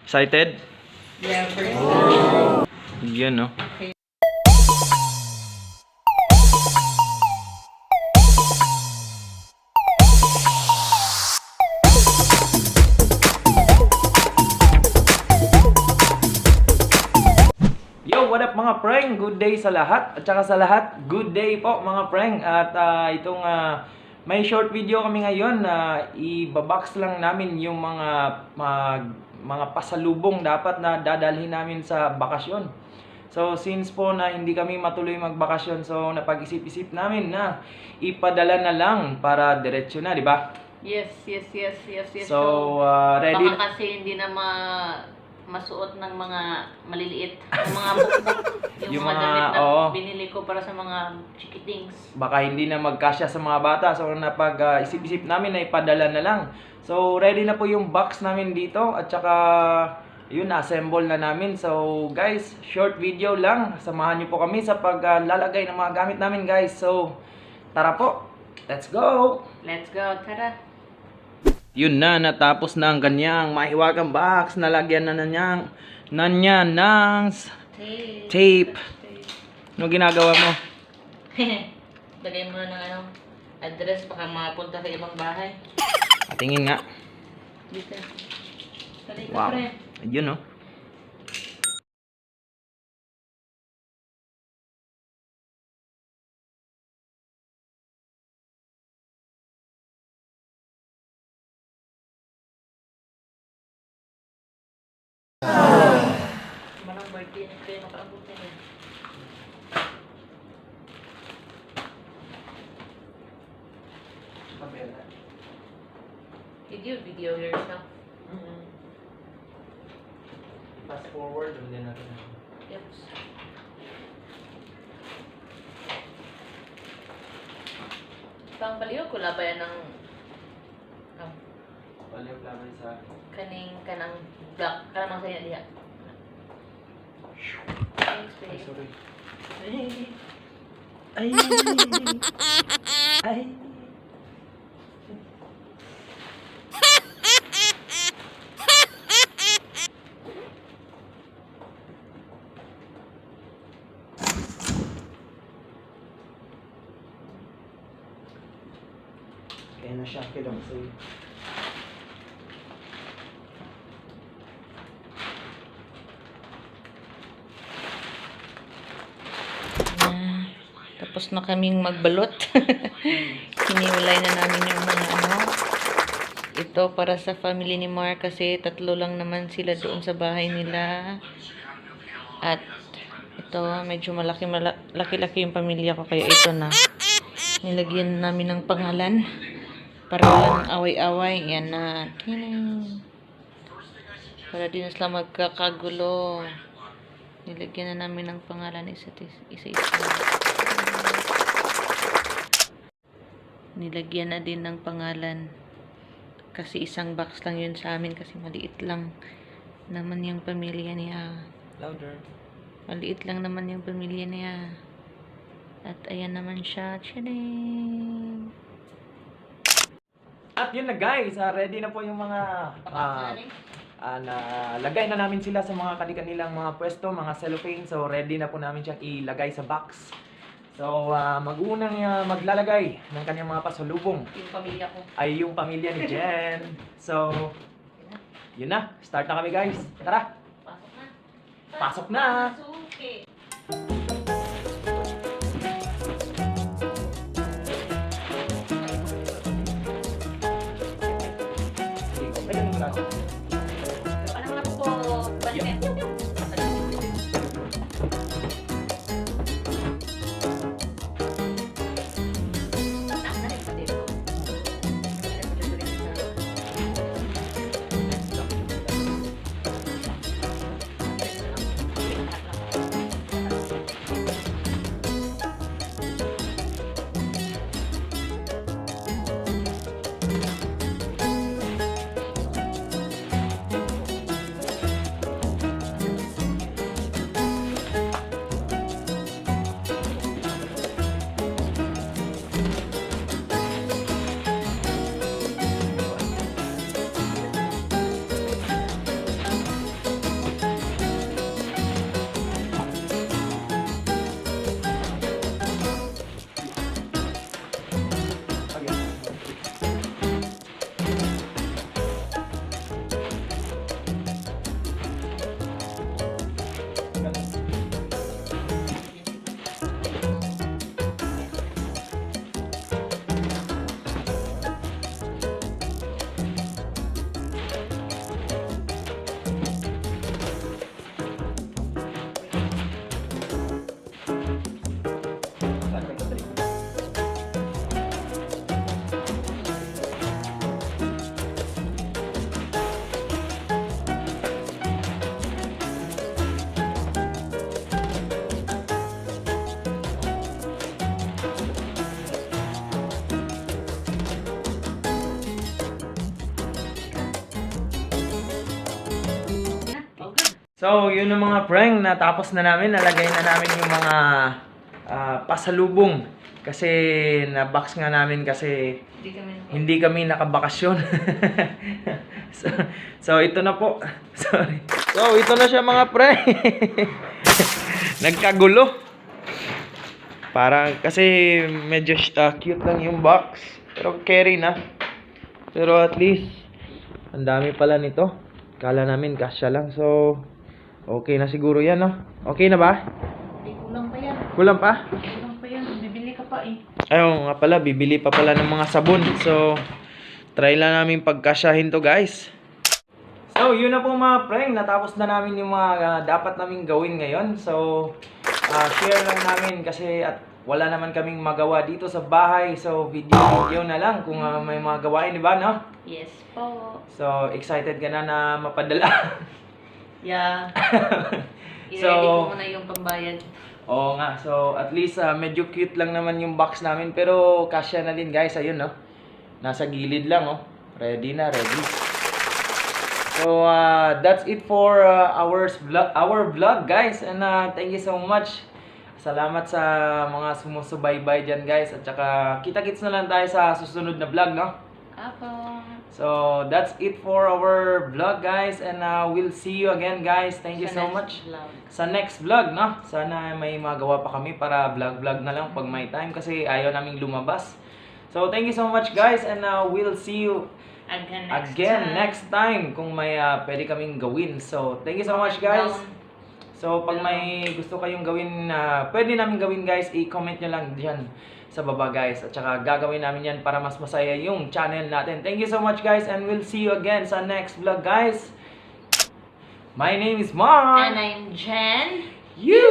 Excited? Yeah, first time. Yan, no? Okay. Yo, what up mga preng? Good day sa lahat. At saka sa lahat, good day po mga preng. At may short video kami ngayon na ibabox lang namin yung mga pasalubong dapat na dadalhin namin sa bakasyon. So since po na hindi kami matuloy magbakasyon, so napag-isip-isip namin na ipadala na lang para diretsyo na, di ba? Yes. So ready Baka kasi hindi na masuot ng mga maliliit, yung mga bukbuk, yung mga damit na binili ko para sa mga chikitings. Baka hindi na magkasya sa mga bata. So napag-isip-isip namin na ipadala na lang. So ready na po yung box namin dito at saka yun, na-assemble na namin. So guys, short video lang. Samahan niyo po kami sa paglalagay ng mga gamit namin guys. So tara po, let's go! Let's go, tara! Yun na, natapos na ang ganyang mahiwagang box. Nalagyan na niya ng tape. Ano ginagawa mo? Lagay mo na ng address, baka mapunta sa ibang bahay. Tingin nga. Dito. Tali ka, Wow. pre. Ayun, no? Manang birthday na kayo nakaabutin eh. Did you video yourself? Fast forward, ulit natin. Yes. Pang baliw ko labayan ng Baliw-labay sa kaning kanang black kanang saya diha. Thanks, Ay, babe. sorry. Ay. Ay. Kaya na siya lang sa'yo. Tapos na kaming magbalot. Hiniwalay na namin yung mga ito para sa family ni Mark kasi tatlo lang naman sila doon sa bahay nila. At ito, medyo laki-laki yung pamilya ko kaya ito na. Nilagyan namin ng pangalan para walang away-away. Yan na. Para di na sila magkakagulo. Nilagyan na namin ng pangalan isa-isa. Nilagyan na din ng pangalan. Kasi isang box lang yun sa amin kasi maliit lang naman yung pamilya niya. Louder. Maliit lang naman yung pamilya niya. At ayan naman siya. Tcharing! At yun na guys, ready na po yung mga lagay na namin sila sa mga kanilang mga pwesto, mga cellophane. So ready na po namin siyang ilagay sa box. So mag-unang maglalagay ng kanyang mga pasalubong Yung pamilya ko. ay yung pamilya ni Jen. So yun na, start na kami guys. Tara, Pasok na. pasok na! Suki. Ano nga po? Balit. So, yun ang mga prank. Natapos na namin. Nalagay na namin yung mga pasalubong. Kasi na-box nga namin kasi hindi kami nakabakasyon. so, ito na po. Sorry. So, ito na siya mga prank. Nagkagulo. Parang kasi medyo cute lang yung box. Pero carry na. Pero at least, ang dami pala nito. Kala namin kasya lang. So, okay na siguro yan, no? Okay na ba? Kulang pa yan. Kulang pa? Kulang pa yan. Bibili ka pa eh. Ayun nga pala, bibili pa pala ng mga sabon. So, try lang namin pagkasyahin to, guys. So, yun na po mga prank. Natapos na namin yung mga dapat namin gawin ngayon. So, share lang namin kasi at wala naman kaming magawa dito sa bahay. So, video na lang kung may mga gawain, di ba, no? Yes po. So, excited ka na mapadala. Yeah. So, I-ready ko muna yung pambayad. Oo nga. So, at least medyo cute lang naman yung box namin. Pero, kasya na din, guys. Ayun, no? Nasa gilid lang, oh. Ready na, ready. So, that's it for our vlog, guys. And thank you so much. Salamat sa mga sumusubaybay dyan, guys. At saka, kita-kits na lang tayo sa susunod na vlog, no? Apo. So, that's it for our vlog, guys. And we'll see you again, guys. Thank you so much. Sa next vlog, no? Sana may magawa pa kami para vlog na lang pag may time. Kasi ayaw naming lumabas. So, thank you so much, guys. And we'll see you again next time kung may pwede kaming gawin. So, thank you so much, guys. So, pag may gusto kayong gawin na pwede namin gawin, guys, i-comment nyo lang dyan sa baba, guys. At saka gagawin namin yan para mas masaya yung channel natin. Thank you so much, guys, and we'll see you again sa next vlog, guys. My name is Mark. And I'm Jen. You!